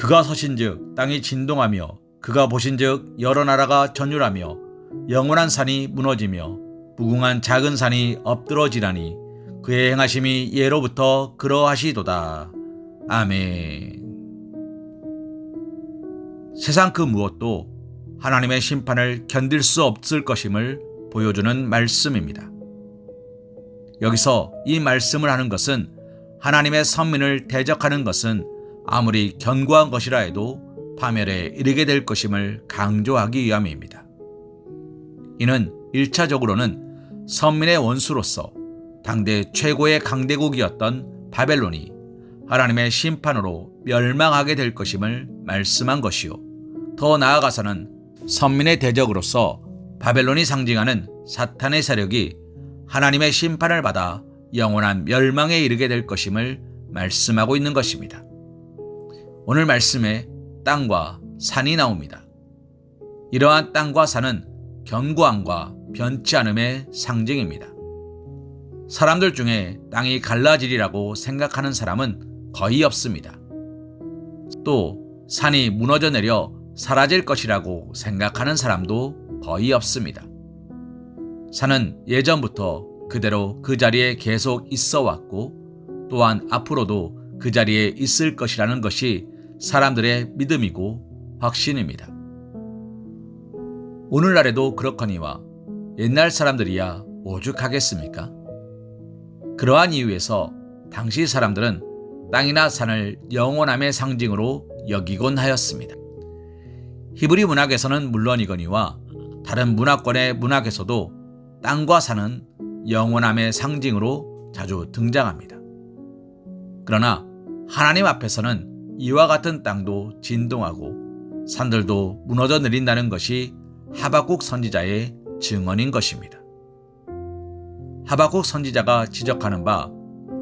그가 서신즉 땅이 진동하며 그가 보신즉 여러 나라가 전율하며 영원한 산이 무너지며 무궁한 작은 산이 엎드러지라니 그의 행하심이 예로부터 그러하시도다. 아멘. 세상 그 무엇도 하나님의 심판을 견딜 수 없을 것임을 보여주는 말씀입니다. 여기서 이 말씀을 하는 것은 하나님의 선민을 대적하는 것은 아무리 견고한 것이라 해도 파멸에 이르게 될 것임을 강조하기 위함입니다. 이는 1차적으로는 선민의 원수로서 당대 최고의 강대국이었던 바벨론이 하나님의 심판으로 멸망하게 될 것임을 말씀한 것이요. 더 나아가서는 선민의 대적으로서 바벨론이 상징하는 사탄의 세력이 하나님의 심판을 받아 영원한 멸망에 이르게 될 것임을 말씀하고 있는 것입니다. 오늘 말씀에 땅과 산이 나옵니다. 이러한 땅과 산은 견고함과 변치 않음의 상징입니다. 사람들 중에 땅이 갈라지리라고 생각하는 사람은 거의 없습니다. 또 산이 무너져 내려 사라질 것이라고 생각하는 사람도 거의 없습니다. 산은 예전부터 그대로 그 자리에 계속 있어 왔고 또한 앞으로도 그 자리에 있을 것이라는 것이 사람들의 믿음이고 확신입니다. 오늘날에도 그렇거니와 옛날 사람들이야 오죽하겠습니까? 그러한 이유에서 당시 사람들은 땅이나 산을 영원함의 상징으로 여기곤 하였습니다. 히브리 문학에서는 물론이거니와 다른 문화권의 문학에서도 땅과 산은 영원함의 상징으로 자주 등장합니다. 그러나 하나님 앞에서는 이와 같은 땅도 진동하고 산들도 무너져 내린다는 것이 하박국 선지자의 증언인 것입니다. 하박국 선지자가 지적하는 바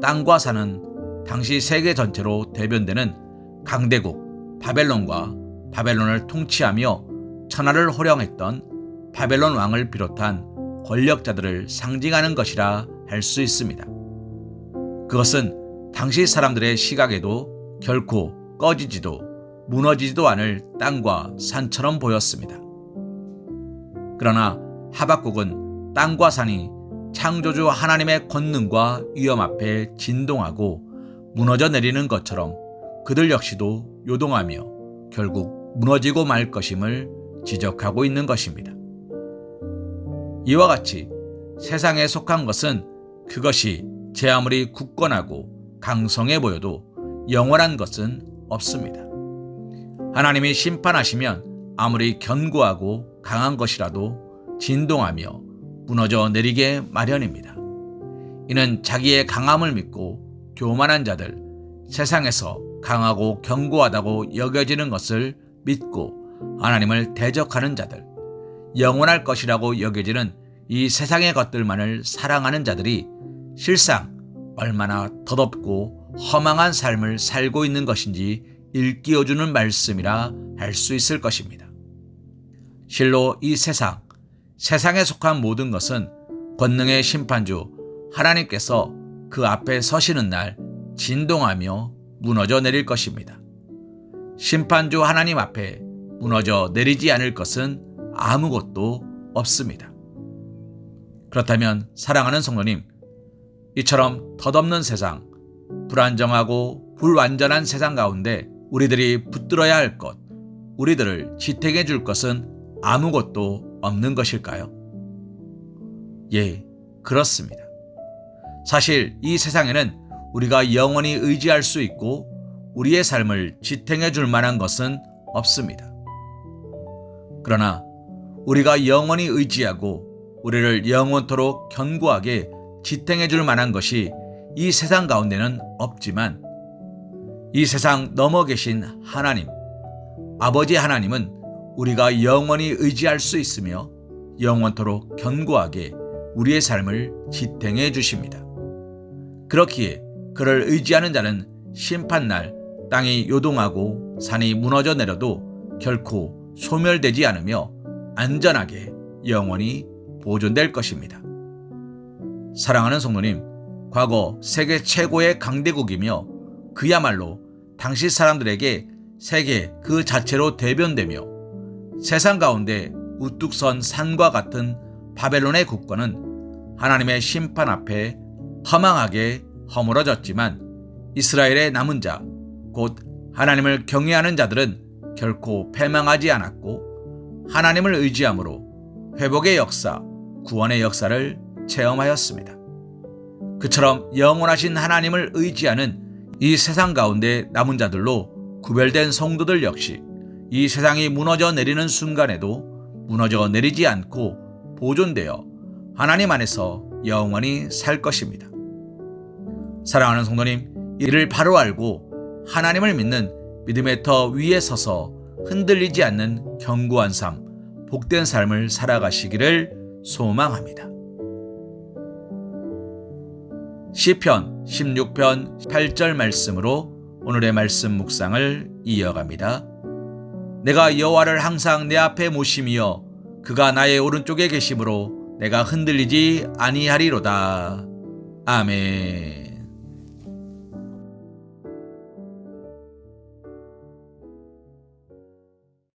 땅과 산은 당시 세계 전체로 대변되는 강대국 바벨론과 바벨론을 통치하며 천하를 호령했던 바벨론 왕을 비롯한 권력자들을 상징하는 것이라 할 수 있습니다. 그것은 당시 사람들의 시각에도 결코 꺼지지도 무너지지도 않을 땅과 산처럼 보였습니다. 그러나 하박국은 땅과 산이 창조주 하나님의 권능과 위엄 앞에 진동하고 무너져 내리는 것처럼 그들 역시도 요동하며 결국 무너지고 말 것임을 지적하고 있는 것입니다. 이와 같이 세상에 속한 것은 그것이 제 아무리 굳건하고 강성해 보여도 영원한 것은 없습니다. 하나님이 심판하시면 아무리 견고하고 강한 것이라도 진동하며 무너져 내리게 마련입니다. 이는 자기의 강함을 믿고 교만한 자들, 세상에서 강하고 견고하다고 여겨지는 것을 믿고 하나님을 대적하는 자들, 영원할 것이라고 여겨지는 이 세상의 것들만을 사랑하는 자들이 실상 얼마나 덧없고 허망한 삶을 살고 있는 것인지 일깨워주는 말씀이라 할 수 있을 것입니다. 실로 이 세상에 속한 모든 것은 권능의 심판주 하나님께서 그 앞에 서시는 날 진동하며 무너져 내릴 것입니다. 심판주 하나님 앞에 무너져 내리지 않을 것은 아무것도 없습니다. 그렇다면 사랑하는 성도님, 이처럼 덧없는 세상, 불안정하고 불완전한 세상 가운데 우리들이 붙들어야 할 것, 우리들을 지탱해 줄 것은 아무것도 없는 것일까요? 예, 그렇습니다. 사실 이 세상에는 우리가 영원히 의지할 수 있고 우리의 삶을 지탱해 줄 만한 것은 없습니다. 그러나 우리가 영원히 의지하고 우리를 영원토록 견고하게 지탱해 줄 만한 것이 이 세상 가운데는 없지만 이 세상 넘어 계신 하나님, 아버지 하나님은 우리가 영원히 의지할 수 있으며 영원토록 견고하게 우리의 삶을 지탱해 주십니다. 그렇기에 그를 의지하는 자는 심판날 땅이 요동하고 산이 무너져 내려도 결코 소멸되지 않으며 안전하게 영원히 보존될 것입니다. 사랑하는 성도님, 과거 세계 최고의 강대국이며 그야말로 당시 사람들에게 세계 그 자체로 대변되며 세상 가운데 우뚝 선 산과 같은 바벨론의 국권은 하나님의 심판 앞에 허망하게 허물어졌지만 이스라엘의 남은 자, 곧 하나님을 경외하는 자들은 결코 패망하지 않았고 하나님을 의지함으로 회복의 역사, 구원의 역사를 체험하였습니다. 그처럼 영원하신 하나님을 의지하는 이 세상 가운데 남은 자들로 구별된 성도들 역시 이 세상이 무너져 내리는 순간에도 무너져 내리지 않고 보존되어 하나님 안에서 영원히 살 것입니다. 사랑하는 성도님, 이를 바로 알고 하나님을 믿는 믿음의 터 위에 서서 흔들리지 않는 견고한 삶, 복된 삶을 살아가시기를 소망합니다. 시편 16편 8절 말씀으로 오늘의 말씀 묵상을 이어갑니다. 내가 여호와를 항상 내 앞에 모심이여 그가 나의 오른쪽에 계심으로 내가 흔들리지 아니하리로다. 아멘.